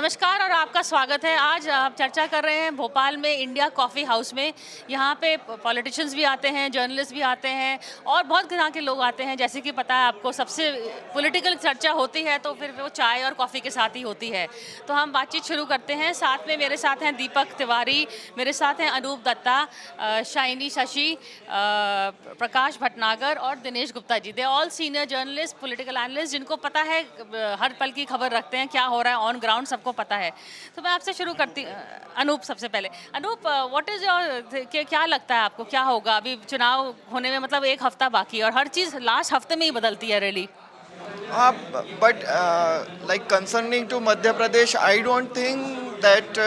नमस्कार और आपका स्वागत है। आज आप चर्चा कर रहे हैं भोपाल में इंडिया कॉफ़ी हाउस में। यहाँ पे पॉलिटिशियंस भी आते हैं, जर्नलिस्ट भी आते हैं और बहुत तरह के लोग आते हैं। जैसे कि पता है आपको, सबसे पॉलिटिकल चर्चा होती है तो फिर वो चाय और कॉफ़ी के साथ ही होती है। तो हम बातचीत शुरू करते हैं। साथ में मेरे साथ हैं दीपक तिवारी, मेरे साथ हैं अनूप दत्ता, शाइनी शशि, प्रकाश भटनागर और Dinesh Gupta ji. They all senior journalist, political analyst, जिनको पता है हर पल की खबर रखते हैं, क्या हो रहा है ऑन ग्राउंड सबको पता है। तो मैं आपसे शुरू करती अनूप, सबसे पहले अनूप, व्हाट इज योर, क्या लगता है आपको क्या होगा? अभी चुनाव होने में मतलब एक हफ्ता बाकी है और हर चीज़ लास्ट हफ्ते में ही बदलती है rally. But like concerning to Madhya Pradesh, I don't think that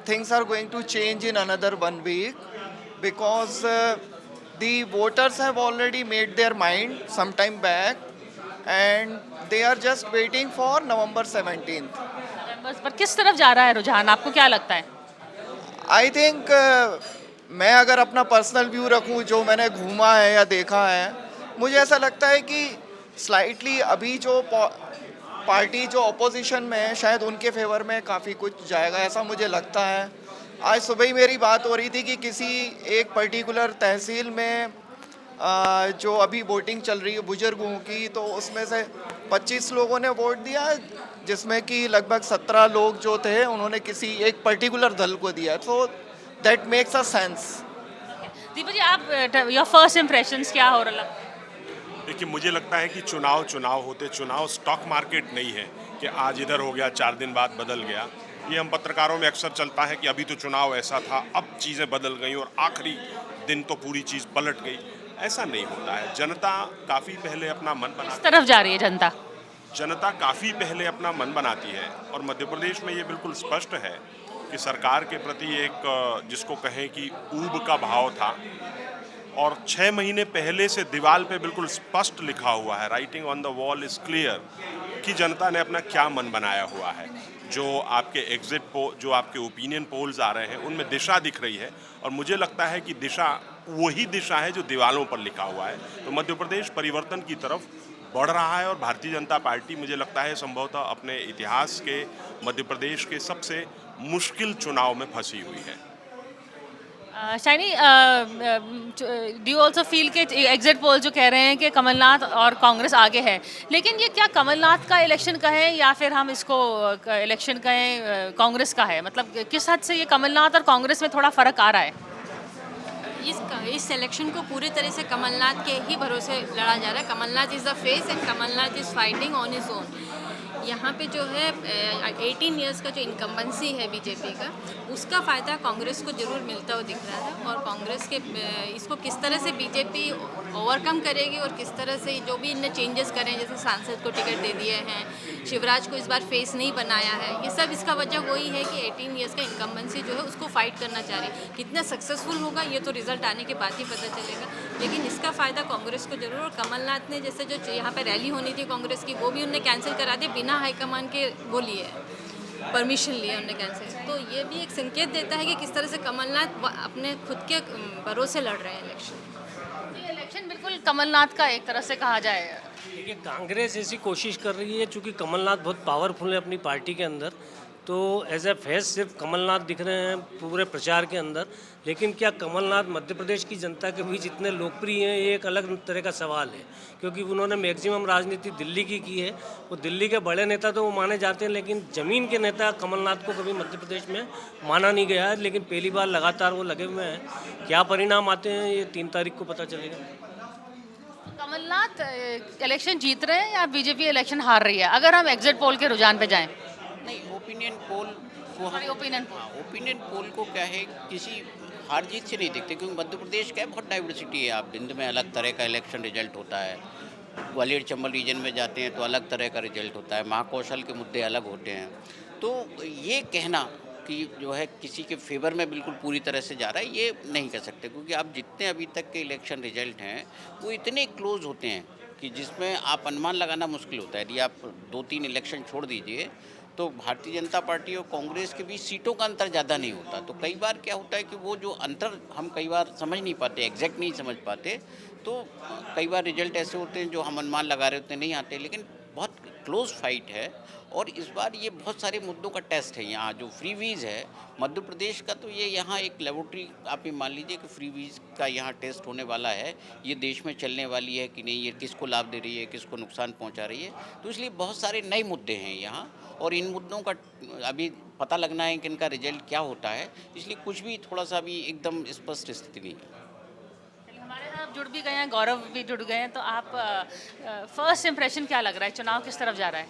things are going to change in another 1 week because the voters have already made their mind some time back and they are just waiting for November 17th. बस पर किस तरफ जा रहा है रुझान, आपको क्या लगता है? आई थिंक मैं अगर अपना पर्सनल व्यू रखूं, जो मैंने घूमा है या देखा है, मुझे ऐसा लगता है कि स्लाइटली अभी जो पार्टी जो अपोजिशन में है शायद उनके फेवर में काफ़ी कुछ जाएगा, ऐसा मुझे लगता है। आज सुबह ही मेरी बात हो रही थी कि किसी एक पर्टिकुलर तहसील में जो अभी वोटिंग चल रही है बुजुर्गों की, तो उसमें से 25 लोगों ने वोट दिया, जिसमें कि लगभग 17 लोग जो थे उन्होंने किसी एक पर्टिकुलर दल को दिया। तो that makes a sense. Deepak ji, आप योर फर्स्ट इम्प्रेशंस क्या हो रहा है? देखिए, मुझे लगता है कि चुनाव होते, चुनाव स्टॉक मार्केट नहीं है कि आज इधर हो गया 4 दिन बाद बदल गया। ये हम पत्रकारों में अक्सर चलता है कि अभी तो चुनाव ऐसा था, अब चीज़ें बदल गई और आखिरी दिन तो पूरी चीज़ पलट गई। ऐसा नहीं होता है। जनता काफ़ी पहले अपना मन किस बनाती तरफ जा रही है जनता? जनता काफ़ी पहले अपना मन बनाती है और मध्य प्रदेश में ये बिल्कुल स्पष्ट है कि सरकार के प्रति एक जिसको कहें कि ऊब का भाव था और 6 महीने पहले से दीवार पे बिल्कुल स्पष्ट लिखा हुआ है, writing on the wall is clear, कि जनता ने अपना क्या मन बनाया हुआ है। जो आपके जो आपके ओपिनियन पोल्स आ रहे हैं उनमें दिशा दिख रही है और मुझे लगता है कि दिशा वही दिशा है जो दीवारों पर लिखा हुआ है। तो मध्य प्रदेश परिवर्तन की तरफ बढ़ रहा है और भारतीय जनता पार्टी, मुझे लगता है, संभवतः अपने इतिहास के मध्य प्रदेश के सबसे मुश्किल चुनाव में फंसी हुई है। Shiny, do you also feel कि एग्जिट पोल जो कह रहे हैं कि कमलनाथ और कांग्रेस आगे है, लेकिन ये क्या कमलनाथ का इलेक्शन कहें या फिर हम इसको इलेक्शन कहें कांग्रेस का है? मतलब किस हद से ये कमलनाथ और कांग्रेस में थोड़ा फर्क आ रहा है? इस इलेक्शन को पूरी तरह से कमलनाथ के ही भरोसे लड़ा जा रहा है। Kamalnath is the face and Kamalnath is fighting on his own. यहाँ पे जो है 18 इयर्स का जो इनकम्बेंसी है बीजेपी का, उसका फ़ायदा कांग्रेस को ज़रूर मिलता हुआ दिख रहा है और कांग्रेस के इसको किस तरह से बीजेपी ओवरकम करेगी और किस तरह से जो भी इनने चेंजेस करे हैं, जैसे सांसद को टिकट दे दिए हैं, शिवराज को इस बार फेस नहीं बनाया है, ये सब इसका वजह वही है कि 18 इयर्स का इनकम्बेंसी जो है उसको फाइट करना चाह रही है। कितना सक्सेसफुल होगा ये तो रिजल्ट आने के बाद ही पता चलेगा, लेकिन इसका फ़ायदा कांग्रेस को जरूर। और कमलनाथ ने जैसे जो यहाँ पर रैली होनी थी कांग्रेस की, वो भी उनने कैंसिल करा दी, बिना हाईकमान के वो लिए परमिशन लिए उन्होंने कैंसिल। तो ये भी एक संकेत देता है कि किस तरह से कमलनाथ अपने खुद के भरोसे लड़ रहे हैं इलेक्शन। ये इलेक्शन बिल्कुल कमलनाथ का एक तरह से कहा जाए। देखिए, कांग्रेस ऐसी कोशिश कर रही है, चूँकि कमलनाथ बहुत पावरफुल है अपनी पार्टी के अंदर, तो एज ए फेस सिर्फ कमलनाथ दिख रहे हैं पूरे प्रचार के अंदर। लेकिन क्या कमलनाथ मध्य प्रदेश की जनता के बीच इतने लोकप्रिय हैं, ये एक अलग तरह का सवाल है, क्योंकि उन्होंने मैक्सिमम राजनीति दिल्ली की है। वो दिल्ली के बड़े नेता तो वो माने जाते हैं, लेकिन ज़मीन के नेता कमलनाथ को कभी मध्य प्रदेश में माना नहीं गया है। लेकिन पहली बार लगातार वो लगे हुए हैं। क्या परिणाम आते हैं ये 3 तारीख को पता चलेगा। कमलनाथ इलेक्शन जीत रहे हैं या बीजेपी इलेक्शन हार रही है, अगर हम एग्जिट पोल के रुझान पे जाएं? नहीं, ओपिनियन पोल को हम ओपिनियन पोल को क्या है, किसी हार जीत से नहीं देखते, क्योंकि मध्य प्रदेश का बहुत डाइवर्सिटी है। आप भिंड में अलग तरह का इलेक्शन रिजल्ट होता है, ग्वालियर चंबल रीजन में जाते हैं तो अलग तरह का रिजल्ट होता है, महाकौशल के मुद्दे अलग होते हैं। तो ये कहना कि जो है किसी के फेवर में बिल्कुल पूरी तरह से जा रहा है, ये नहीं कह सकते, क्योंकि आप जितने अभी तक के इलेक्शन रिजल्ट हैं वो इतने क्लोज होते हैं कि जिसमें आप अनुमान लगाना मुश्किल होता है। यदि आप 2-3 इलेक्शन छोड़ दीजिए तो भारतीय जनता पार्टी और कांग्रेस के बीच सीटों का अंतर ज़्यादा नहीं होता। तो कई बार क्या होता है कि वो जो अंतर हम कई बार समझ नहीं पाते, एग्जैक्ट नहीं समझ पाते, तो कई बार रिजल्ट ऐसे होते हैं जो हम अनुमान लगा रहे होते नहीं आते, लेकिन बहुत क्लोज फाइट है और इस बार ये बहुत सारे मुद्दों का टेस्ट है। यहाँ जो फ्रीवीज है मध्य प्रदेश का, तो ये यहाँ एक लेबोरेटरी आप ये मान लीजिए कि फ्रीवीज का यहाँ टेस्ट होने वाला है। ये देश में चलने वाली है कि नहीं, ये किसको लाभ दे रही है, किसको नुकसान पहुँचा रही है। तो इसलिए बहुत सारे नए मुद्दे हैं यहाँ और इन मुद्दों का अभी पता लगना है कि इनका रिजल्ट क्या होता है। इसलिए कुछ भी थोड़ा सा भी एकदम स्पष्ट स्थिति नहीं है। हमारे साथ जुड़ भी गए हैं, गौरव भी जुड़ गए हैं, तो आप फर्स्ट इम्प्रेशन क्या लग रहा है, चुनाव किस तरफ जा रहा है?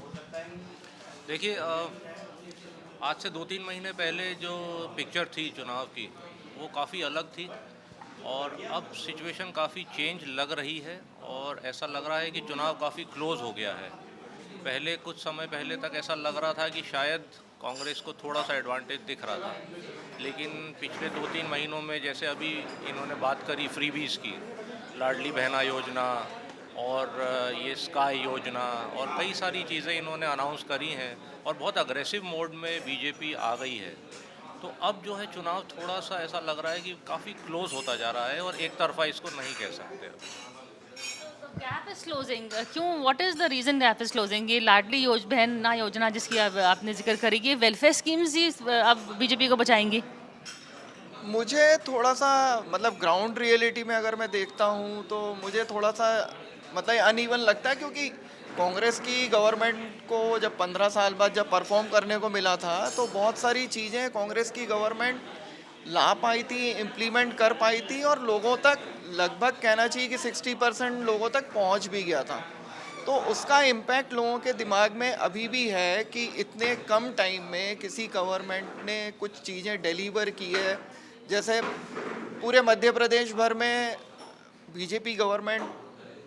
देखिए, आज से 2-3 महीने पहले जो पिक्चर थी चुनाव की वो काफ़ी अलग थी और अब सिचुएशन काफ़ी चेंज लग रही है और ऐसा लग रहा है कि चुनाव काफ़ी क्लोज हो गया है। पहले कुछ समय पहले तक ऐसा लग रहा था कि शायद कांग्रेस को थोड़ा सा एडवांटेज दिख रहा था, लेकिन पिछले 2-3 महीनों में जैसे अभी इन्होंने बात करी फ्रीबीज़ की, लाडली बहना योजना और ये स्काई योजना और कई सारी चीज़ें इन्होंने अनाउंस करी हैं और बहुत अग्रेसिव मोड में बीजेपी आ गई है। तो अब जो है चुनाव थोड़ा सा ऐसा लग रहा है कि काफ़ी क्लोज होता जा रहा है और एक तरफा इसको नहीं कह सकते। गैप इज क्लोजिंग, क्यों, what is the reason gap is closing? ये लाडली बहना योजना जिसकी आपने जिक्र करी, ये वेलफेयर स्कीम्स ही अब बीजेपी को बचाएंगी? मुझे थोड़ा सा मतलब ग्राउंड रियलिटी में अगर मैं देखता हूँ तो मुझे थोड़ा सा मतलब अनइवन लगता है, क्योंकि कांग्रेस की गवर्नमेंट को जब 15 साल बाद जब परफॉर्म करने को मिला था तो बहुत सारी चीज़ें कांग्रेस की गवर्नमेंट ला पाई थी, इम्प्लीमेंट कर पाई थी और लोगों तक लगभग कहना चाहिए कि 60% लोगों तक पहुंच भी गया था। तो उसका इम्पैक्ट लोगों के दिमाग में अभी भी है कि इतने कम टाइम में किसी गवर्नमेंट ने कुछ चीज़ें डिलीवर की है। जैसे पूरे मध्य प्रदेश भर में बीजेपी गवर्नमेंट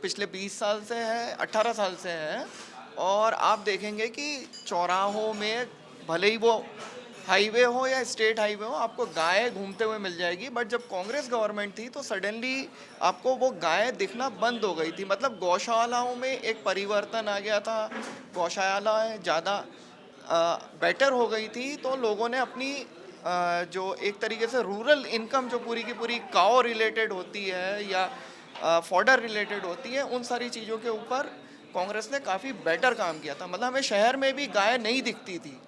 पिछले 20 साल से है, 18 साल से है और आप देखेंगे कि चौराहों में भले ही वो हाईवे हो या स्टेट हाईवे हो, आपको गाय घूमते हुए मिल जाएगी। बट जब कांग्रेस गवर्नमेंट थी तो सडनली आपको वो गाय दिखना बंद हो गई थी। मतलब गौशालाओं में एक परिवर्तन आ गया था, गौशालाएं ज़्यादा बेटर हो गई थी। तो लोगों ने अपनी जो एक तरीके से रूरल इनकम जो पूरी की पूरी काओ रिलेटेड होती है या फॉडर रिलेटेड होती है, उन सारी चीज़ों के ऊपर कांग्रेस ने काफ़ी बेटर काम किया था। मतलब हमें शहर में भी गाय नहीं दिखती थी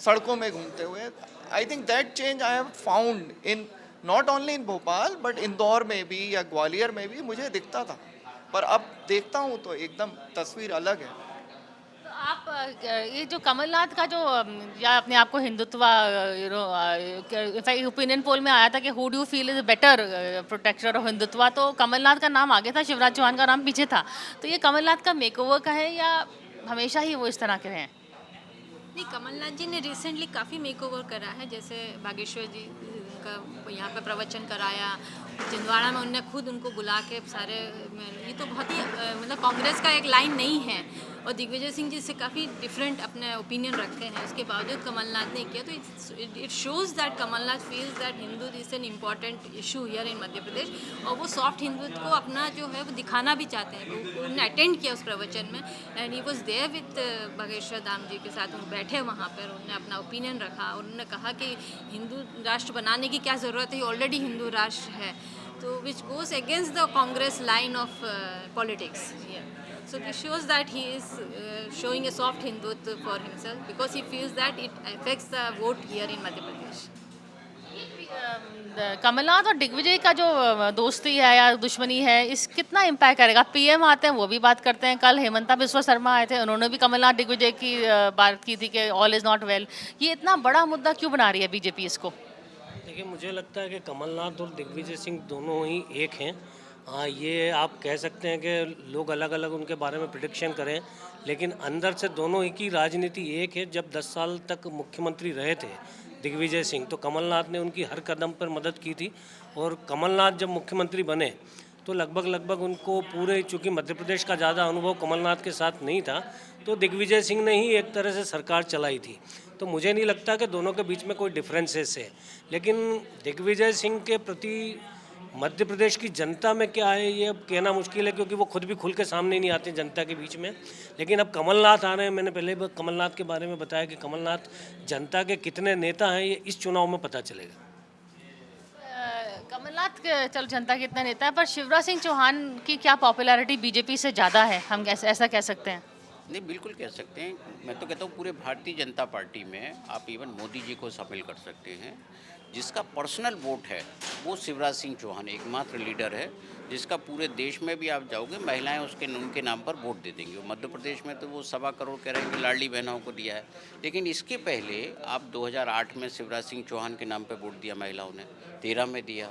सड़कों में घूमते हुए। I think that change I have found in not only in Bhopal but Indore में भी या ग्वालियर में भी मुझे दिखता था, पर अब देखता हूँ तो एकदम तस्वीर अलग है। तो आप ये जो कमलनाथ का जो या अपने आप को हिंदुत्व, ओपिनियन पोल में आया था कि who do feel is better protector of Hindutva, तो कमलनाथ का नाम आगे था, शिवराज चौहान का नाम पीछे था। तो ये कमलनाथ का मेकओवर का है या हमेशा ही वो इस तरह के हैं? नहीं, कमलनाथ जी ने रिसेंटली काफ़ी मेकओवर करा है। जैसे बागेश्वर जी का यहाँ पे प्रवचन कराया, छिंदवाड़ा में उनने खुद उनको बुला के सारे, ये तो बहुत ही मतलब कांग्रेस का एक लाइन नहीं है और दिग्विजय सिंह जी से काफ़ी डिफरेंट अपने ओपिनियन रखते हैं। उसके बावजूद कमलनाथ ने किया, तो it shows that Kamalnath feels that Hindu is an important issue here in Madhya Pradesh और वो सॉफ्ट हिंदुत्व को अपना जो है वो दिखाना भी चाहते हैं। उन्होंने अटेंड किया उस प्रवचन में and he was there with Bageshwar Dham ji के साथ, वो बैठे वहाँ पर, उन्होंने अपना ओपिनियन रखा और उन्होंने कहा कि हिंदू राष्ट्र बनाने की क्या ज़रूरत है, ऑलरेडी हिंदू राष्ट्र है, तो which goes against the Congress line of politics here. So this shows that he is showing a soft Hindutva for himself because he feels that it affects the vote here in Madhya Pradesh. Kamal Nath और दिग्विजय का जो दोस्ती है या दुश्मनी है, इस कितना इम्पैक्ट करेगा? पीएम आते हैं वो भी बात करते हैं, कल हेमंता बिस्वा शर्मा आए थे, उन्होंने भी कमलनाथ दिग्विजय की बात की थी कि ऑल इज़ नॉट वेल। ये इतना बड़ा मुद्दा क्यों बना रही है बीजेपी इसको? देखिए, मुझे लगता है कि कमलनाथ और दिग्विजय सिंह दोनों ही एक हैं। हाँ, ये आप कह सकते हैं कि लोग अलग अलग उनके बारे में प्रिडिक्शन करें, लेकिन अंदर से दोनों ही की राजनीति एक है। जब 10 साल तक मुख्यमंत्री रहे थे दिग्विजय सिंह, तो कमलनाथ ने उनकी हर कदम पर मदद की थी और कमलनाथ जब मुख्यमंत्री बने तो लगभग उनको पूरे, चूँकि मध्य प्रदेश का ज़्यादा अनुभव कमलनाथ के साथ नहीं था, तो दिग्विजय सिंह ने ही एक तरह से सरकार चलाई थी। तो मुझे नहीं लगता कि दोनों के बीच में कोई डिफरेंसेस है, लेकिन दिग्विजय सिंह के प्रति मध्य प्रदेश की जनता में क्या है ये अब कहना मुश्किल है, क्योंकि वो खुद भी खुल के सामने नहीं आते जनता के बीच में। लेकिन अब कमलनाथ आ रहे हैं, मैंने पहले कमलनाथ के बारे में बताया कि कमलनाथ जनता के कितने नेता हैं ये इस चुनाव में पता चलेगा। कमलनाथ चलो जनता के इतना नेता है, पर शिवराज सिंह चौहान की क्या पॉपुलैरिटी बीजेपी से ज़्यादा है, हम ऐसा कह सकते हैं? नहीं, बिल्कुल कह सकते हैं। मैं तो कहता हूँ पूरे भारतीय जनता पार्टी में आप इवन मोदी जी को शामिल कर सकते हैं। जिसका पर्सनल वोट है वो शिवराज सिंह चौहान एकमात्र लीडर है जिसका पूरे देश में भी आप जाओगे महिलाएं उनके नाम पर वोट दे देंगी। मध्य प्रदेश में तो वो 1.25 करोड़ कह रहे हैं कि लाडली बहनों को दिया है, लेकिन इसके पहले आप 2008 में शिवराज सिंह चौहान के नाम पर वोट दिया महिलाओं ने, 13 में दिया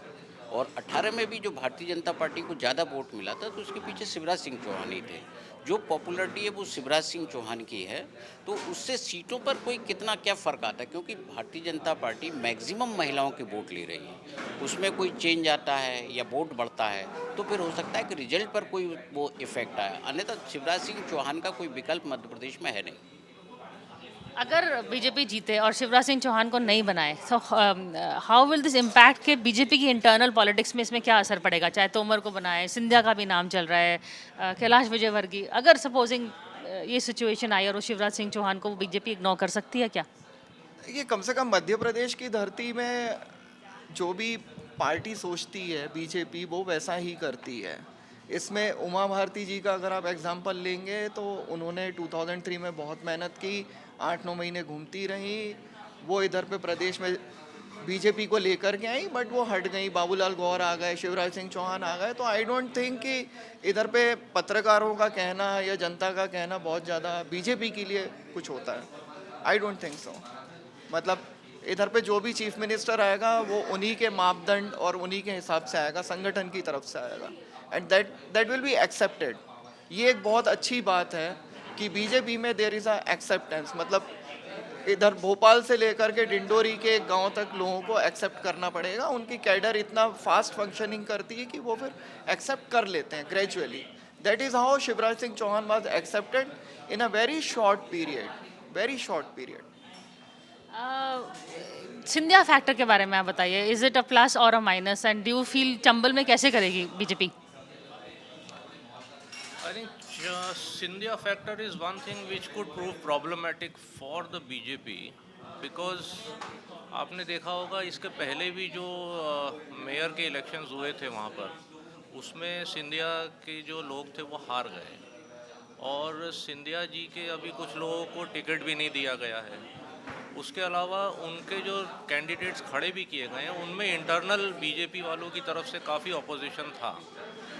और 18 में भी जो भारतीय जनता पार्टी को ज़्यादा वोट मिला था तो उसके पीछे शिवराज सिंह चौहान ही थे। जो पॉपुलरिटी है वो शिवराज सिंह चौहान की है, तो उससे सीटों पर कोई कितना क्या फ़र्क आता है, क्योंकि भारतीय जनता पार्टी मैक्सिमम महिलाओं के वोट ले रही है। उसमें कोई चेंज आता है या वोट बढ़ता है तो फिर हो सकता है कि रिजल्ट पर कोई वो इफेक्ट आए, अन्यथा शिवराज सिंह चौहान का कोई विकल्प मध्य प्रदेश में है नहीं। अगर बीजेपी जीते और शिवराज सिंह चौहान को नहीं बनाए तो हाउ विल दिस इम्पैक्ट के बीजेपी की इंटरनल पॉलिटिक्स में इसमें क्या असर पड़ेगा? चाहे तोमर को बनाए, सिंधिया का भी नाम चल रहा है, कैलाश विजयवर्गीय, अगर सपोजिंग ये सिचुएशन आई और वो शिवराज सिंह चौहान को बीजेपी इग्नोर कर सकती है क्या? ये कम से कम मध्य प्रदेश की धरती में जो भी पार्टी सोचती है बीजेपी वो वैसा ही करती है। इसमें उमा भारती जी का अगर आप एग्जांपल लेंगे तो उन्होंने 2003 में बहुत मेहनत की, 8-9 महीने घूमती रही, वो इधर पे प्रदेश में बीजेपी को लेकर के आई बट वो हट गई, बाबूलाल गौर आ गए, शिवराज सिंह चौहान आ गए। तो आई डोंट थिंक कि इधर पे पत्रकारों का कहना या जनता का कहना बहुत ज़्यादा बीजेपी के लिए कुछ होता है। I don't think so. मतलब इधर पे जो भी चीफ मिनिस्टर आएगा वो उन्हीं के मापदंड और उन्हीं के हिसाब से आएगा, संगठन की तरफ से आएगा and that will be accepted. ये एक बहुत अच्छी बात है कि बीजेपी में देयर इज़ अ एक्सेप्टेंस। मतलब इधर भोपाल से लेकर के डिंडोरी के गांव तक लोगों को एक्सेप्ट करना पड़ेगा। उनकी कैडर इतना फास्ट फंक्शनिंग करती है कि वो फिर एक्सेप्ट कर लेते हैं gradually. That is how Shivraj Singh Chouhan was accepted in a very short period. Scindia factor के बारे में आप बताइए, इज इट अ प्लस और a minus and do you feel Chambal में कैसे करेगी BJP? I think Scindia factor is one thing which could prove problematic for the BJP because आपने देखा होगा इसके पहले भी जो मेयर के इलेक्शंस हुए थे वहाँ पर, उसमें सिंधिया के जो लोग थे वो हार गए और सिंधिया जी के अभी कुछ लोगों को टिकट भी नहीं दिया गया है। उसके अलावा उनके जो कैंडिडेट्स खड़े भी किए गए हैं उनमें इंटरनल बीजेपी वालों की तरफ से काफ़ी अपोजिशन था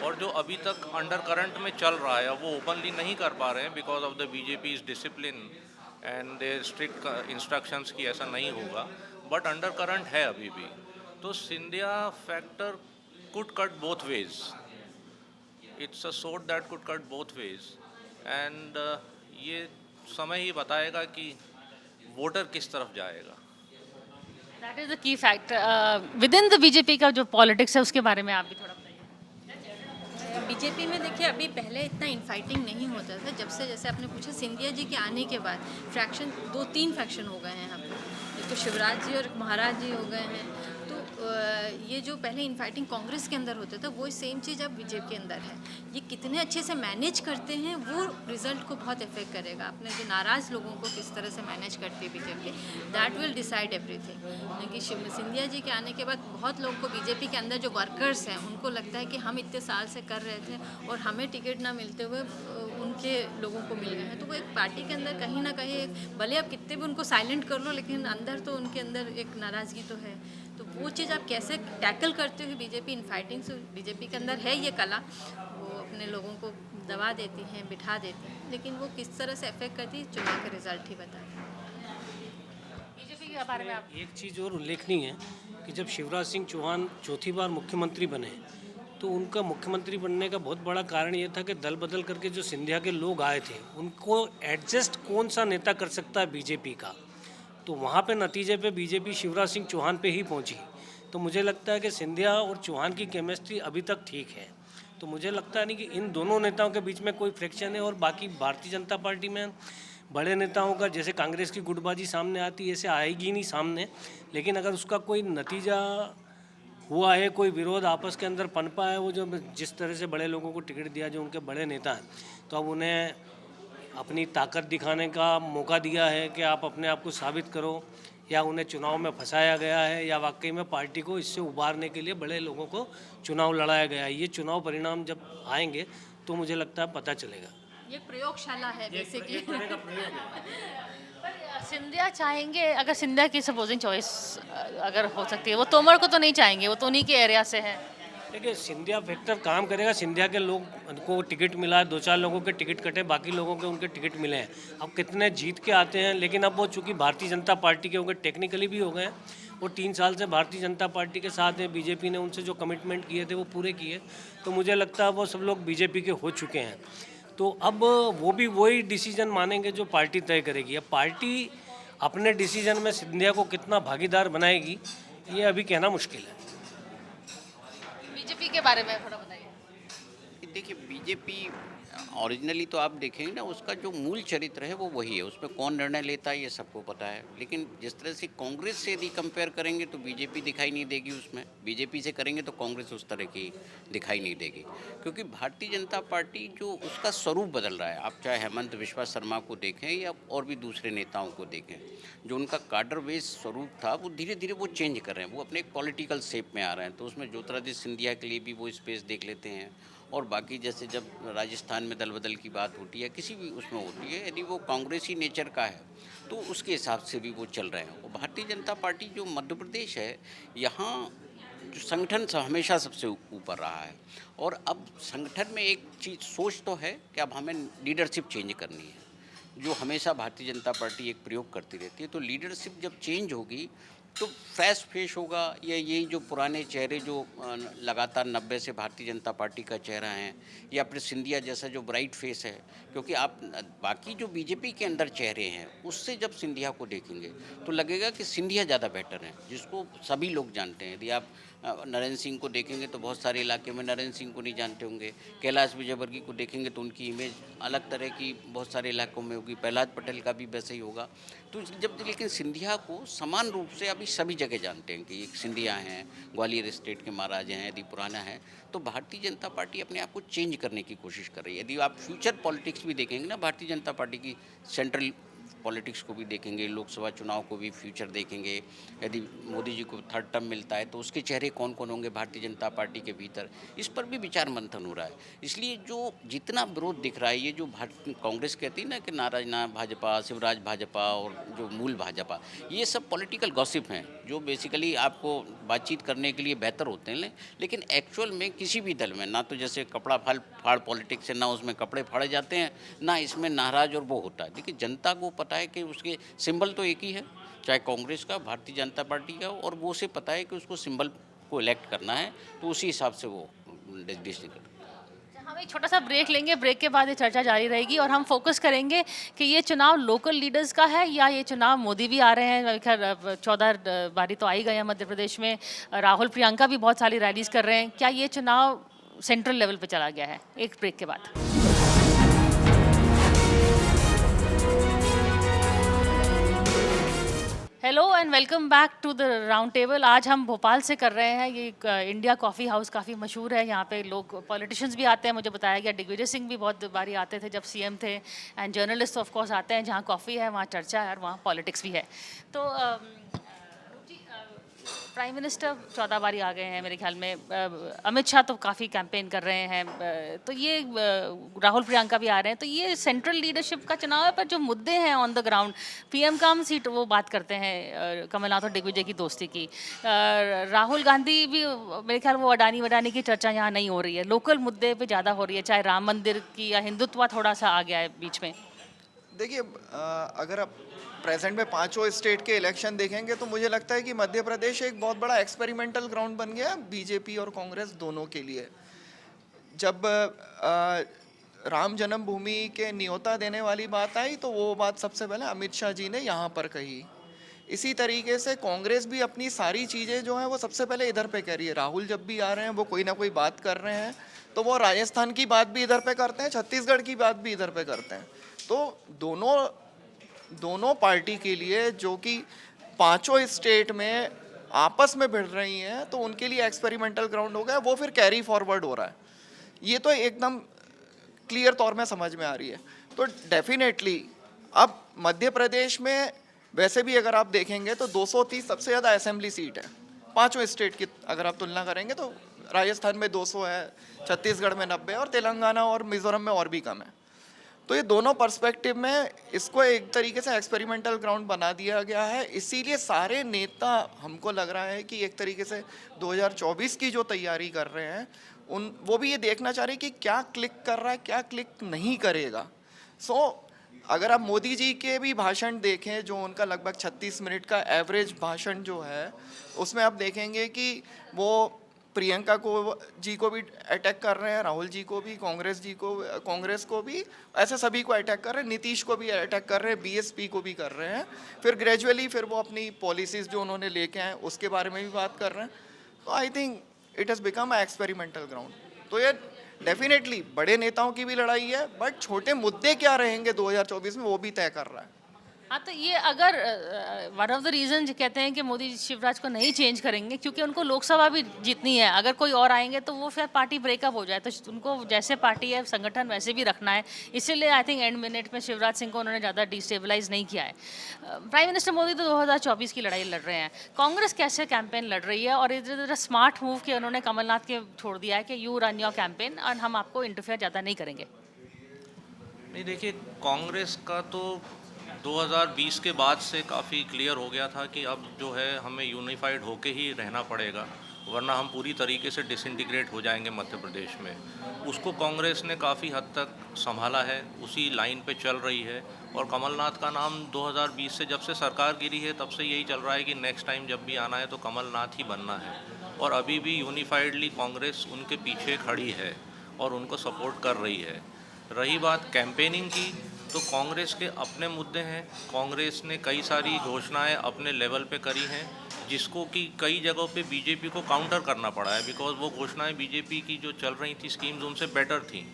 और जो अभी तक अंडर करंट में चल रहा है वो ओपनली नहीं कर पा रहे हैं because of the BJP's discipline and they strict instructions की ऐसा नहीं होगा, बट अंडर करंट है अभी भी। तो Scindia factor could cut both ways, it's a sword that could cut both ways and ये समय ही बताएगा कि वोटर किस तरफ जाएगा। That is the key factor with in the BJP का जो पॉलिटिक्स है उसके बारे में आप भी थोड़ा बताइए। बीजेपी में देखिए अभी पहले इतना इनफाइटिंग नहीं होता था, जब से जैसे आपने पूछा सिंधिया जी के आने के बाद फ्रैक्शन 2-3 फ्रैक्शन हो गए हैं यहाँ पर। एक तो शिवराज जी और महाराज जी हो गए हैं, तो ये जो पहले इनफाइटिंग कांग्रेस के अंदर होता था वो सेम चीज़ अब बीजेपी के अंदर है। ये कितने अच्छे से मैनेज करते हैं वो रिजल्ट को बहुत इफेक्ट करेगा। अपने जो नाराज़ लोगों को किस तरह से मैनेज करती है BJP, that will decide everything. क्योंकि सिंधिया जी के आने के बाद बहुत लोगों को बीजेपी के अंदर जो वर्कर्स हैं उनको लगता है कि हम इतने साल से कर रहे थे और हमें टिकट ना मिलते हुए उनके लोगों को मिल गए हैं। तो वो एक पार्टी के अंदर कहीं ना कहीं भले आप कितने भी उनको साइलेंट कर लो लेकिन अंदर तो उनके अंदर एक नाराज़गी तो है। तो वो चीज़ आप कैसे टैकल करते हो बीजेपी इनफाइटिंग से, बीजेपी के अंदर है ये कला, वो अपने लोगों को दबा देती हैं, बिठा देती हैं, लेकिन वो किस तरह से अफेक्ट करती है चुनाव का रिजल्ट ही बताता है। बीजेपी के बारे में आप एक चीज़ और उल्लेखनीय है कि जब शिवराज सिंह चौहान चौथी बार मुख्यमंत्री बने तो उनका मुख्यमंत्री बनने का बहुत बड़ा कारण ये था कि दल बदल करके जो सिंधिया के लोग आए थे उनको एडजस्ट कौन सा नेता कर सकता है बीजेपी का, तो वहाँ पे नतीजे पे बीजेपी शिवराज सिंह चौहान पे ही पहुँची। तो मुझे लगता है कि सिंधिया और चौहान की केमिस्ट्री अभी तक ठीक है, तो मुझे लगता नहीं कि इन दोनों नेताओं के बीच में कोई फ्रिक्शन है। और बाकी भारतीय जनता पार्टी में बड़े नेताओं का जैसे कांग्रेस की गुटबाजी सामने आती है ऐसे आएगी नहीं सामने, लेकिन अगर उसका कोई नतीजा हुआ है, कोई विरोध आपस के अंदर पनपा है, वो जो जिस तरह से बड़े लोगों को टिकट दिया जो उनके बड़े नेता हैं, तो अब उन्हें अपनी ताकत दिखाने का मौका दिया है कि आप अपने आप को साबित करो, या उन्हें चुनाव में फंसाया गया है या वाकई में पार्टी को इससे उबारने के लिए बड़े लोगों को चुनाव लड़ाया गया है। ये चुनाव परिणाम जब आएंगे तो मुझे लगता है पता चलेगा। ये प्रयोगशाला है बेसिकली। सिंधिया चाहेंगे, अगर सिंधिया की सपोजिंग चॉइस अगर हो सकती है, वो तोमर को तो नहीं चाहेंगे, वो तो उन्हीं के एरिया से है। देखिए सिंधिया फैक्टर काम करेगा। सिंधिया के लोग को टिकट मिला है, 2-4 लोगों के टिकट कटे, बाकी लोगों के उनके टिकट मिले हैं। अब कितने जीत के आते हैं, लेकिन अब वो चूंकि भारतीय जनता पार्टी के हो गए, टेक्निकली भी हो गए हैं, वो 3 साल से भारतीय जनता पार्टी के साथ हैं। बीजेपी ने उनसे जो कमिटमेंट किए थे वो पूरे किए, तो मुझे लगता है वो सब लोग बीजेपी के हो चुके हैं। तो अब वो भी वही डिसीजन मानेंगे जो पार्टी तय करेगी। अब पार्टी अपने डिसीजन में सिंधिया को कितना भागीदार बनाएगी, ये अभी कहना मुश्किल है। बीजेपी के बारे में थोड़ा बताइए। देखिए बीजेपी ओरिजिनली तो आप देखेंगे ना, उसका जो मूल चरित्र है वो वही है, उसमें कौन निर्णय लेता है ये सबको पता है। लेकिन जिस तरह से कांग्रेस से यदि कंपेयर करेंगे तो बीजेपी दिखाई नहीं देगी उसमें, बीजेपी से करेंगे तो कांग्रेस उस तरह की दिखाई नहीं देगी, क्योंकि भारतीय जनता पार्टी जो उसका स्वरूप बदल रहा है। आप चाहे हेमंत बिस्वा शर्मा को देखें या और भी दूसरे नेताओं को देखें, जो उनका काडर बेस स्वरूप था वो धीरे धीरे वो चेंज कर रहे हैं, वो अपने एक पॉलिटिकल शेप में आ रहे हैं। तो उसमें ज्योतिरादित्य सिंधिया के लिए भी वो स्पेस देख लेते हैं, और बाकी जैसे जब राजस्थान में दल बदल की बात होती है, किसी भी उसमें होती है, यदि वो कांग्रेसी नेचर का है तो उसके हिसाब से भी वो चल रहे हैं। और भारतीय जनता पार्टी जो मध्य प्रदेश है, यहाँ जो संगठन हमेशा सबसे ऊपर रहा है, और अब संगठन में एक चीज़ सोच तो है कि अब हमें लीडरशिप चेंज करनी है, जो हमेशा भारतीय जनता पार्टी एक प्रयोग करती रहती है। तो लीडरशिप जब चेंज होगी तो फ्रेश फेस होगा, या यही जो पुराने चेहरे जो लगातार 90 से भारतीय जनता पार्टी का चेहरा है, या फिर सिंधिया जैसा जो ब्राइट फेस है। क्योंकि आप बाकी जो बीजेपी के अंदर चेहरे हैं उससे जब सिंधिया को देखेंगे तो लगेगा कि सिंधिया ज़्यादा बेटर है, जिसको सभी लोग जानते हैं। यदि आप नरेंद्र सिंह को देखेंगे तो बहुत सारे इलाके में नरेंद्र सिंह को नहीं जानते होंगे। कैलाश विजयवर्गीय को देखेंगे तो उनकी इमेज अलग तरह की बहुत सारे इलाकों में होगी। प्रहलाद पटेल का भी वैसे ही होगा। तो जब लेकिन सिंधिया को समान रूप से अभी सभी जगह जानते हैं कि एक सिंधिया हैं, ग्वालियर स्टेट के महाराजा हैं, यदि पुराना है। तो भारतीय जनता पार्टी अपने आप को चेंज करने की कोशिश कर रही है। यदि आप फ्यूचर पॉलिटिक्स भी देखेंगे ना, भारतीय जनता पार्टी की सेंट्रल पॉलिटिक्स को भी देखेंगे, लोकसभा चुनाव को भी फ्यूचर देखेंगे, यदि मोदी जी को 3rd टर्म मिलता है तो उसके चेहरे कौन कौन होंगे भारतीय जनता पार्टी के भीतर, इस पर भी विचार मंथन हो रहा है। इसलिए जो जितना विरोध दिख रहा है, ये जो कांग्रेस कहती है ना कि नाराज ना भाजपा, शिवराज भाजपा और जो मूल भाजपा, ये सब पॉलिटिकल गॉसिप हैं जो बेसिकली आपको बातचीत करने के लिए बेहतर होते हैं। लेकिन एक्चुअल में किसी भी दल में ना तो जैसे कपड़ा फाड़ पॉलिटिक्स है, ना उसमें कपड़े फाड़े जाते हैं, ना इसमें नाराज और वो होता है। देखिए जनता को पता है कि उसके सिंबल तो एक ही है, चाहे कांग्रेस का, भारतीय जनता पार्टी का, और वो उसे पता है कि उसको सिंबल को इलेक्ट करना है, तो उसी हिसाब से वो डिसीजन करता है। हम एक छोटा सा ब्रेक लेंगे, ब्रेक के बाद ये चर्चा जारी रहेगी और हम फोकस करेंगे कि ये चुनाव लोकल लीडर्स का है या ये चुनाव मोदी भी आ रहे हैं। खैर 14 बारी तो आ ही गए हैं मध्य प्रदेश में, राहुल प्रियंका भी बहुत सारी रैलीज कर रहे हैं। क्या ये चुनाव सेंट्रल लेवल पे चला गया है? एक ब्रेक के बाद। Hello and welcome back to the round table. आज हम भोपाल से कर रहे हैं। ये इंडिया कॉफ़ी हाउस काफ़ी मशहूर है, यहाँ पे लोग पॉलिटिशियंस भी आते हैं। मुझे बताया गया दिग्विजय सिंह भी बहुत बारी आते थे जब सीएम थे, एंड जर्नलिस्ट ऑफ कोर्स आते हैं। जहाँ कॉफ़ी है वहाँ चर्चा है और वहाँ पॉलिटिक्स भी है। तो प्राइम मिनिस्टर 14 बारी आ गए हैं मेरे ख्याल में, अमित शाह तो काफ़ी कैंपेन कर रहे हैं, तो ये राहुल प्रियंका भी आ रहे हैं। तो ये सेंट्रल लीडरशिप का चुनाव है, पर जो मुद्दे हैं on the ground, PM come seat वो बात करते हैं कमलनाथ और दिग्विजय की दोस्ती की। राहुल गांधी भी मेरे ख्याल वो अडानी वडानी की चर्चा यहाँ नहीं हो रही है, लोकल मुद्दे पे ज़्यादा हो रही है, चाहे राम मंदिर की या हिंदुत्व थोड़ा सा आ गया है बीच में। देखिए अगर आप प्रेजेंट में 5 स्टेट के इलेक्शन देखेंगे तो मुझे लगता है कि मध्य प्रदेश एक बहुत बड़ा एक्सपेरिमेंटल ग्राउंड बन गया बीजेपी और कांग्रेस दोनों के लिए। जब राम जन्मभूमि के न्योता देने वाली बात आई तो वो बात सबसे पहले अमित शाह जी ने यहाँ पर कही। इसी तरीके से कांग्रेस भी अपनी सारी चीज़ें जो हैं वो सबसे पहले इधर पे कह रही है। राहुल जब भी आ रहे हैं वो कोई ना कोई बात कर रहे हैं, तो वो राजस्थान की बात भी इधर पे करते हैं, छत्तीसगढ़ की बात भी इधर पे करते हैं। तो दोनों पार्टी के लिए जो कि 5 स्टेट में आपस में भिड़ रही हैं, तो उनके लिए एक्सपेरिमेंटल ग्राउंड हो गया, वो फिर कैरी फॉरवर्ड हो रहा है। ये तो एकदम क्लियर तौर में समझ में आ रही है। तो डेफिनेटली अब मध्य प्रदेश में वैसे भी अगर आप देखेंगे तो 230 सबसे ज़्यादा असेंबली सीट है 5 स्टेट की। अगर आप तुलना करेंगे तो राजस्थान में 200 है, छत्तीसगढ़ में 90 और तेलंगाना और मिजोरम में और भी कम है। तो ये दोनों पर्सपेक्टिव में इसको एक तरीके से एक्सपेरिमेंटल ग्राउंड बना दिया गया है। इसीलिए सारे नेता, हमको लग रहा है कि एक तरीके से 2024 की जो तैयारी कर रहे हैं वो भी ये देखना चाह रहे हैं कि क्या क्लिक कर रहा है, क्या क्लिक नहीं करेगा। अगर आप मोदी जी के भी भाषण देखें, जो उनका लगभग 36 मिनट का एवरेज भाषण जो है, उसमें आप देखेंगे कि वो प्रियंका जी को भी अटैक कर रहे हैं, राहुल जी को भी, कांग्रेस को भी, ऐसे सभी को अटैक कर रहे हैं, नीतीश को भी अटैक कर रहे हैं, बीएसपी को भी कर रहे हैं। फिर ग्रेजुअली फिर वो अपनी पॉलिसीज़ जो उन्होंने लेके आए उसके बारे में भी बात कर रहे हैं। तो I think it has become a experimental ground. तो ये डेफिनेटली बड़े नेताओं की भी लड़ाई है, बट छोटे मुद्दे क्या रहेंगे 2024 में वो भी तय कर रहा है। हाँ, तो ये अगर वन ऑफ द रीज़न कहते हैं कि मोदी शिवराज को नहीं चेंज करेंगे क्योंकि उनको लोकसभा भी जीतनी है, अगर कोई और आएंगे तो वो फिर पार्टी ब्रेकअप हो जाए, तो उनको जैसे पार्टी है संगठन वैसे भी रखना है। इसीलिए आई थिंक एंड मिनट में शिवराज सिंह को उन्होंने ज़्यादा डिस्टेबलाइज नहीं किया है। प्राइम मिनिस्टर मोदी तो 2024 की लड़ाई लड़ रहे हैं, कांग्रेस कैसे कैंपेन लड़ रही है, और इधर स्मार्ट मूव कि उन्होंने कमलनाथ के छोड़ दिया है कि यू रन योर कैंपेन और हम आपको इंटरफेयर ज़्यादा नहीं करेंगे। नहीं, देखिए, कांग्रेस का तो 2020 के बाद से काफ़ी क्लियर हो गया था कि अब जो है हमें यूनिफाइड होके ही रहना पड़ेगा, वरना हम पूरी तरीके से डिसइंटीग्रेट हो जाएंगे मध्य प्रदेश में। उसको कांग्रेस ने काफ़ी हद तक संभाला है, उसी लाइन पे चल रही है। और कमलनाथ का नाम 2020 से जब से सरकार गिरी है तब से यही चल रहा है कि नेक्स्ट टाइम जब भी आना है तो कमलनाथ ही बनना है। और अभी भी यूनिफाइडली कांग्रेस उनके पीछे खड़ी है और उनको सपोर्ट कर रही है। रही बात कैंपेनिंग की, तो कांग्रेस के अपने मुद्दे हैं। कांग्रेस ने कई सारी घोषणाएं अपने लेवल पे करी हैं, जिसको कि कई जगहों पे बीजेपी को काउंटर करना पड़ा है, बिकॉज वो घोषणाएं बीजेपी की जो चल रही थी स्कीम्स उनसे बेटर थी।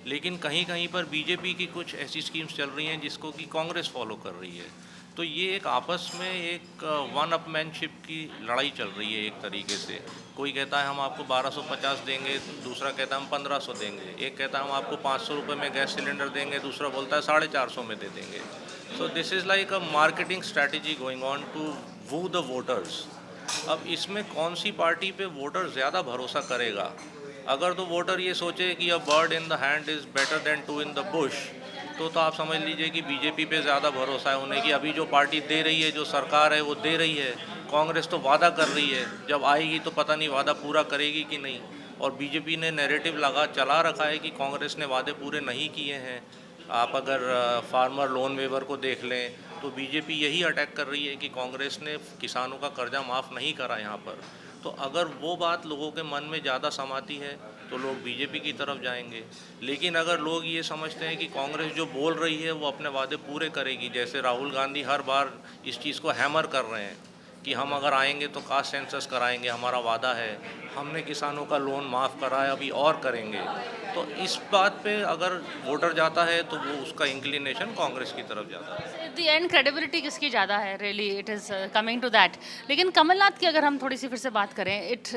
लेकिन कहीं कहीं पर बीजेपी की कुछ ऐसी स्कीम्स चल रही हैं जिसको कि कांग्रेस फॉलो कर रही है। तो ये एक आपस में एक वन अपमैनशिप की लड़ाई चल रही है एक तरीके से। कोई कहता है हम आपको 1250 देंगे, दूसरा कहता है हम 1500 देंगे, एक कहता है हम आपको 500 रुपये में गैस सिलेंडर देंगे, दूसरा बोलता है 450 में दे देंगे। So this is like a marketing strategy going on to woo the voters. अब इसमें कौन सी पार्टी पे वोटर ज़्यादा भरोसा करेगा? अगर तो वोटर ये सोचे कि a bird in the hand is better than two in the bush, तो आप समझ लीजिए कि बीजेपी पे ज़्यादा भरोसा है उन्हें कि अभी जो पार्टी दे रही है, जो सरकार है वो दे रही है। कांग्रेस तो वादा कर रही है, जब आएगी तो पता नहीं वादा पूरा करेगी कि नहीं। और बीजेपी ने नैरेटिव चला रखा है कि कांग्रेस ने वादे पूरे नहीं किए हैं। आप अगर फार्मर लोन वेवर को देख लें तो बीजेपी यही अटैक कर रही है कि कांग्रेस ने किसानों का कर्जा माफ़ नहीं करा यहाँ पर। तो अगर वो बात लोगों के मन में ज़्यादा समाती है तो लोग बीजेपी की तरफ जाएंगे। लेकिन अगर लोग ये समझते हैं कि कांग्रेस जो बोल रही है वो अपने वादे पूरे करेगी, जैसे राहुल गांधी हर बार इस चीज़ को हैमर कर रहे हैं कि हम अगर आएंगे तो कास्ट सेंसस कराएंगे, हमारा वादा है, हमने किसानों का लोन माफ़ करा है, अभी और करेंगे। तो इस बात पे अगर वोटर जाता है तो वो उसका इंक्लिनेशन कांग्रेस की तरफ जाता है। एट द एंड क्रेडिबिलिटी किसकी ज़्यादा है, really it is coming to that. लेकिन कमलनाथ की अगर हम थोड़ी सी फिर से बात करें, it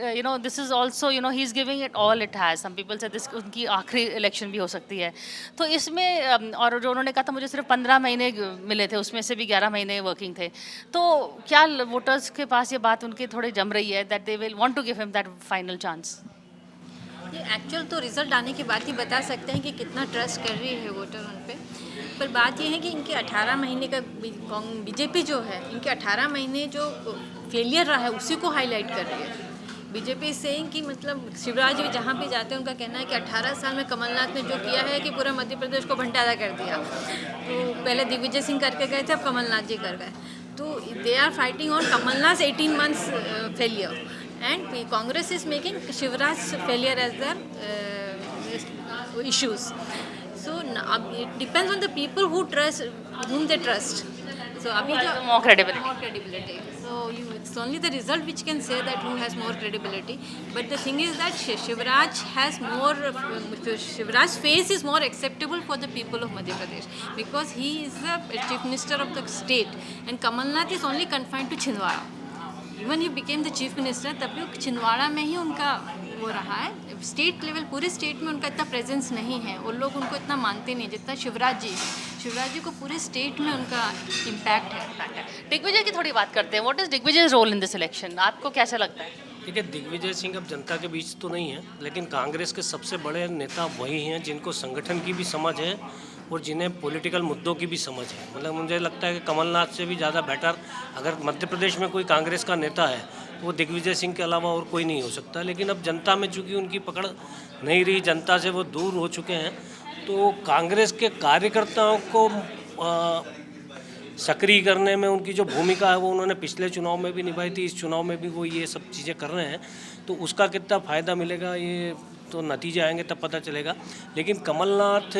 this is also he is giving it all it has. Some people say this उनकी आखिरी इलेक्शन भी हो सकती है। तो इसमें और जो उन्होंने कहा था मुझे सिर्फ 15 महीने मिले थे, उसमें से भी 11 महीने वर्किंग थे, तो क्या वोटर्स के पास ये बात उनकी थोड़ी जम रही है that they will want to give him that final chance? ये एक्चुअल तो रिज़ल्ट आने के बाद ही बता सकते हैं कि कितना ट्रस्ट कर रही है वोटर उन पे। पर बात ये है कि इनके 18 महीने का बीजेपी जो है, इनके 18 महीने जो फेलियर रहा है उसी को हाईलाइट कर रही है। बीजेपी से कि मतलब शिवराज जी जहाँ भी जाते हैं उनका कहना है कि 18 साल में कमलनाथ ने जो किया है कि पूरा मध्य प्रदेश को भंडारा कर दिया। तो पहले दिग्विजय सिंह करके गए थे, अब कमलनाथ जी कर गए। तो they are fighting on Kamal Nath 18 months failure and Congress is making Shivraj failure as their issues. So it depends on the people who trust, whom they trust. So abhi more credibility. So it's only the result which can say that who has more credibility. But the thing is that Shivraj has more. Shivraj's face is more acceptable for the people of Madhya Pradesh because he is the chief minister of the state, and Kamalnath is only confined to Chhindwara. Even he became the chief minister, तब भी छिंदवाड़ा में ही उनका वो रहा है। State level पूरे state में उनका इतना प्रेजेंस नहीं है, और लोग उनको इतना मानते नहीं जितना शिवराज जी को पूरे स्टेट में उनका इम्पैक्ट है। दिग्विजय की थोड़ी बात करते हैं। What is Digvijay role in this election? आपको कैसा लगता है? देखिए, दिग्विजय सिंह अब जनता के बीच तो नहीं है, लेकिन कांग्रेस के सबसे बड़े नेता वही हैं जिनको संगठन की भी समझ है और जिन्हें पॉलिटिकल मुद्दों की भी समझ है। मतलब मुझे लगता है कि कमलनाथ से भी ज़्यादा बेटर अगर मध्य प्रदेश में कोई कांग्रेस का नेता है तो वो दिग्विजय सिंह के अलावा और कोई नहीं हो सकता। लेकिन अब जनता में चूँकि उनकी पकड़ नहीं रही, जनता से वो दूर हो चुके हैं, तो कांग्रेस के कार्यकर्ताओं को सक्रिय करने में उनकी जो भूमिका है वो उन्होंने पिछले चुनाव में भी निभाई थी, इस चुनाव में भी वो ये सब चीज़ें कर रहे हैं। तो उसका कितना फ़ायदा मिलेगा ये तो नतीजे आएंगे तब पता चलेगा। लेकिन कमलनाथ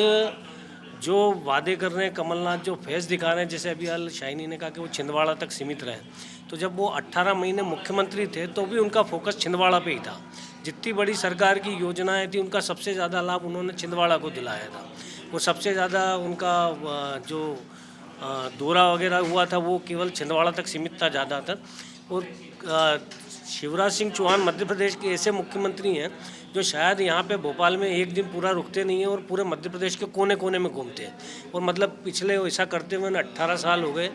जो वादे कर रहे हैं, कमलनाथ जो फेस दिखा रहे हैं, जैसे अभी हाल शाइनी ने कहा कि वो छिंदवाड़ा तक सीमित रहे, तो जब वो 18 महीने मुख्यमंत्री थे तो भी उनका फोकस छिंदवाड़ा पे ही था। जितनी बड़ी सरकार की योजनाएं थी उनका सबसे ज़्यादा लाभ उन्होंने छिंदवाड़ा को दिलाया था। वो सबसे ज़्यादा उनका जो दौरा वगैरह हुआ था वो केवल छिंदवाड़ा तक सीमित था ज़्यादातर। और शिवराज सिंह चौहान मध्य प्रदेश के ऐसे मुख्यमंत्री हैं जो शायद यहाँ पे भोपाल में एक दिन पूरा रुकते नहीं हैं और पूरे मध्य प्रदेश के कोने कोने में घूमते हैं। और मतलब पिछले ऐसा करते हुए 18 साल हो गए।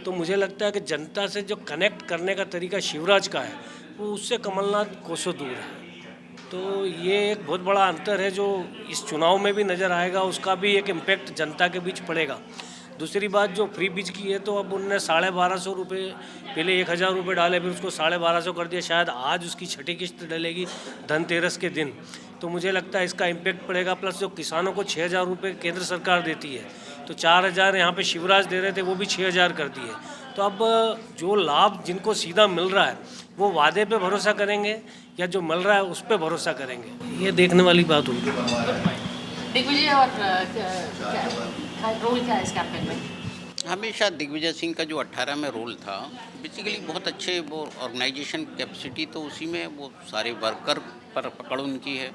तो मुझे लगता है कि जनता से जो कनेक्ट करने का तरीका शिवराज का है वो उससे कमलनाथ कोसों दूर है। तो ये एक बहुत बड़ा अंतर है जो इस चुनाव में भी नज़र आएगा, उसका भी एक इम्पैक्ट जनता के बीच पड़ेगा। दूसरी बात जो फ्री बीज की है तो अब उनने 1250 रुपये, पहले 1000 रुपये डाले, फिर उसको 1250 कर दिया। शायद आज उसकी छठी किस्त डलेगी धनतेरस के दिन। तो मुझे लगता है इसका इम्पैक्ट पड़ेगा। प्लस जो किसानों को 6000 रुपये केंद्र सरकार देती है, तो 4000 यहाँ पे शिवराज दे रहे थे, वो भी 6000 कर दिए। तो अब जो लाभ जिनको सीधा मिल रहा है वो वादे पे भरोसा करेंगे या जो मिल रहा है उस पर भरोसा करेंगे, ये देखने वाली बात होगी। दिग्विजय और रोल क्या है इस कैंपेन में? हमेशा दिग्विजय सिंह का जो 18 में रोल था, बेसिकली बहुत अच्छे वो ऑर्गेनाइजेशन कैपेसिटी, तो उसी में वो सारे वर्कर पर पकड़ उनकी है।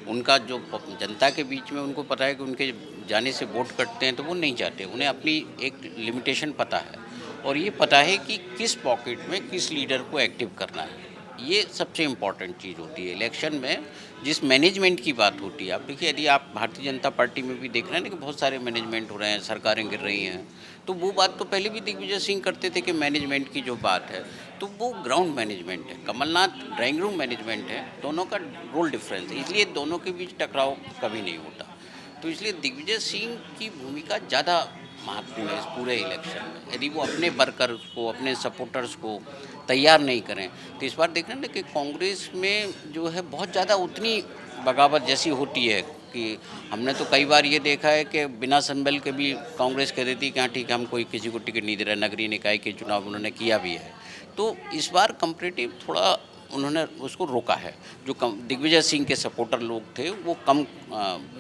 उनका जो जनता के बीच में उनको पता है कि उनके जाने से वोट कटते हैं तो वो नहीं चाहते। उन्हें अपनी एक लिमिटेशन पता है और ये पता है कि किस पॉकेट में किस लीडर को एक्टिव करना है। ये सबसे इम्पॉर्टेंट चीज़ होती है इलेक्शन में। जिस मैनेजमेंट की बात होती है, आप देखिए, यदि आप भारतीय जनता पार्टी में भी देख रहे हैं ना कि बहुत सारे मैनेजमेंट हो रहे हैं, सरकारें गिर रही हैं, तो वो बात तो पहले भी दिग्विजय सिंह करते थे कि मैनेजमेंट की जो बात है तो वो ग्राउंड मैनेजमेंट है, कमलनाथ ड्राइंग रूम मैनेजमेंट है। दोनों का रोल डिफरेंस है, इसलिए दोनों के बीच टकराव कभी नहीं होता। तो इसलिए दिग्विजय सिंह की भूमिका ज़्यादा महत्वपूर्ण है इस पूरे इलेक्शन में। यदि वो अपने वर्कर्स को, अपने सपोर्टर्स को तैयार नहीं करें तो इस बार देख रहे हैं ना कि कांग्रेस में जो है बहुत ज़्यादा उतनी बगावत जैसी होती है कि हमने तो कई बार ये देखा है कि बिना संबल के भी कांग्रेस कह देती है कि हाँ ठीक है, हम कोई किसी को टिकट नहीं दे रहा। नगरीय निकाय के चुनाव उन्होंने किया भी है, तो इस बार कंपैरेटिव थोड़ा उन्होंने उसको रोका है। जो दिग्विजय सिंह के सपोर्टर लोग थे वो कम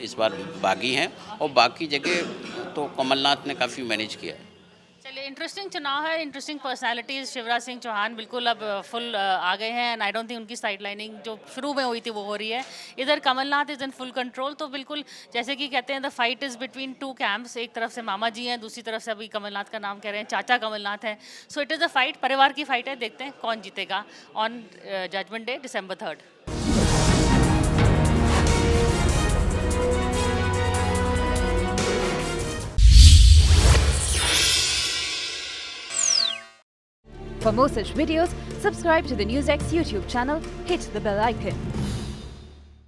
इस बार बागी हैं और बाकी जगह तो कमलनाथ ने काफ़ी मैनेज किया है। चलिए, इंटरेस्टिंग चुनाव है, इंटरेस्टिंग पर्सनालिटीज। शिवराज सिंह चौहान बिल्कुल अब फुल आ गए हैं एंड आई डोंट थिंक उनकी साइड लाइनिंग जो शुरू में हुई थी वो हो रही है। इधर Kamal Nath is in full control. तो बिल्कुल जैसे कि कहते हैं the fight is between two camps. एक तरफ से मामा जी हैं, दूसरी तरफ से अभी कमलनाथ का नाम कह रहे हैं, चाचा कमलनाथ हैं। So it is a fight, परिवार की फाइट है। देखते हैं कौन जीतेगा on judgment day December 3rd। For more such videos, subscribe to the NewsX YouTube channel, hit the bell icon.